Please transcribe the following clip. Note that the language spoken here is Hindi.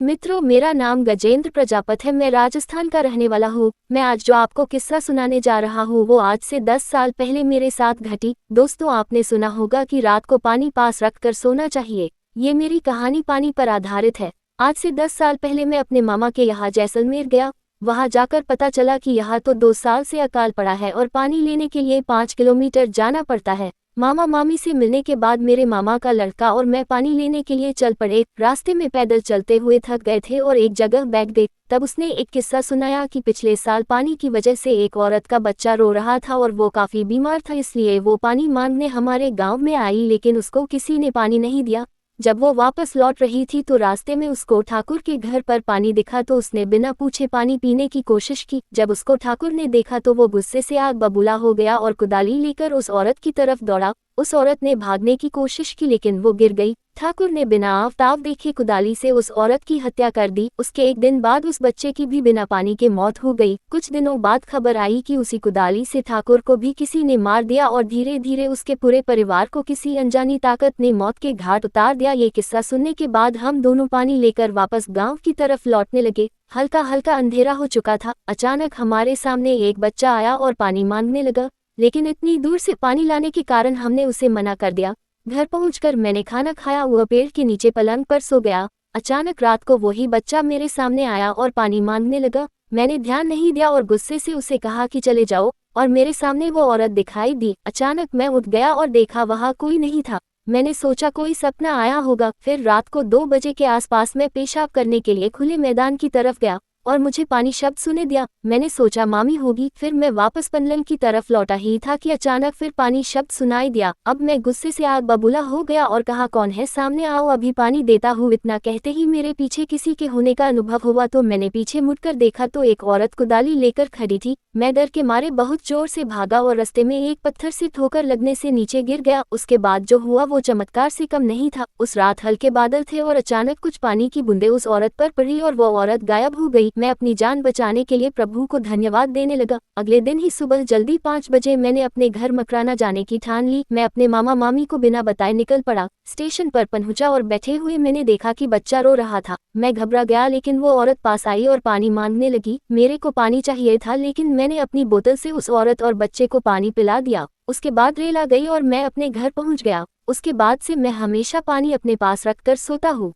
मित्रों, मेरा नाम गजेंद्र प्रजापत है। मैं राजस्थान का रहने वाला हूँ। मैं आज जो आपको किस्सा सुनाने जा रहा हूँ वो आज से 10 साल पहले मेरे साथ घटी। दोस्तों, आपने सुना होगा कि रात को पानी पास रखकर सोना चाहिए। ये मेरी कहानी पानी पर आधारित है। आज से 10 साल पहले मैं अपने मामा के यहाँ जैसलमेर गया। वहाँ जाकर पता चला कि यहाँ तो 2 साल से अकाल पड़ा है और पानी लेने के लिए 5 किलोमीटर जाना पड़ता है। मामा मामी से मिलने के बाद मेरे मामा का लड़का और मैं पानी लेने के लिए चल पड़े। रास्ते में पैदल चलते हुए थक गए थे और एक जगह बैठ गए। तब उसने एक किस्सा सुनाया कि पिछले साल पानी की वजह से एक औरत का बच्चा रो रहा था और वो काफी बीमार था, इसलिए वो पानी मांगने हमारे गांव में आई, लेकिन उसको किसी ने पानी नहीं दिया। जब वो वापस लौट रही थी तो रास्ते में उसको ठाकुर के घर पर पानी दिखा तो उसने बिना पूछे पानी पीने की कोशिश की। जब उसको ठाकुर ने देखा तो वो गुस्से से आग बबूला हो गया और कुदाली लेकर उस औरत की तरफ दौड़ा। उस औरत ने भागने की कोशिश की लेकिन वो गिर गई। ठाकुर ने बिना आफताब देखे कुदाली से उस औरत की हत्या कर दी। उसके एक दिन बाद उस बच्चे की भी बिना पानी के मौत हो गई। कुछ दिनों बाद खबर आई कि उसी कुदाली से ठाकुर को भी किसी ने मार दिया और धीरे धीरे उसके पूरे परिवार को किसी अनजानी ताकत ने मौत के घाट उतार दिया। ये किस्सा सुनने के बाद हम दोनों पानी लेकर वापस गाँव की तरफ लौटने लगे। हल्का हल्का अंधेरा हो चुका था। अचानक हमारे सामने एक बच्चा आया और पानी मांगने लगा, लेकिन इतनी दूर से पानी लाने के कारण हमने उसे मना कर दिया। घर पहुंचकर मैंने खाना खाया, वह पेड़ के नीचे पलंग पर सो गया। अचानक रात को वही बच्चा मेरे सामने आया और पानी मांगने लगा। मैंने ध्यान नहीं दिया और गुस्से से उसे कहा कि चले जाओ, और मेरे सामने वो औरत दिखाई दी। अचानक मैं उठ गया और देखा वहाँ कोई नहीं था। मैंने सोचा कोई सपना आया होगा। फिर रात को 2 बजे के आसपास मैं पेशाब करने के लिए खुले मैदान की तरफ गया और मुझे पानी शब्द सुने दिया। मैंने सोचा मामी होगी। फिर मैं वापस पलंग की तरफ लौटा ही था कि अचानक फिर पानी शब्द सुनाई दिया। अब मैं गुस्से से आग बबूला हो गया और कहा, कौन है, सामने आओ, अभी पानी देता हूँ। इतना कहते ही मेरे पीछे किसी के होने का अनुभव हुआ तो मैंने पीछे मुड़कर देखा तो एक औरत कुदाली लेकर खड़ी थी। मैं डर के मारे बहुत जोर से भागा और रास्ते में एक पत्थर से ठोकर लगने से नीचे गिर गया। उसके बाद जो हुआ वो चमत्कार से कम नहीं था। उस रात हल्के बादल थे और अचानक कुछ पानी की बूंदें उस औरत पर पड़ी और वो औरत गायब हो गई। मैं अपनी जान बचाने के लिए प्रभु को धन्यवाद देने लगा। अगले दिन ही सुबह जल्दी 5 बजे मैंने अपने घर मकराना जाने की ठान ली। मैं अपने मामा मामी को बिना बताए निकल पड़ा। स्टेशन पर पहुंचा और बैठे हुए मैंने देखा कि बच्चा रो रहा था। मैं घबरा गया, लेकिन वो औरत पास आई और पानी मांगने लगी। मेरे को पानी चाहिए था, लेकिन मैंने अपनी बोतल से उस औरत और बच्चे को पानी पिला दिया। उसके बाद रेल आ गई और मैं अपने घर पहुंच गया। उसके बाद से मैं हमेशा पानी अपने पास रखकर सोता हूँ।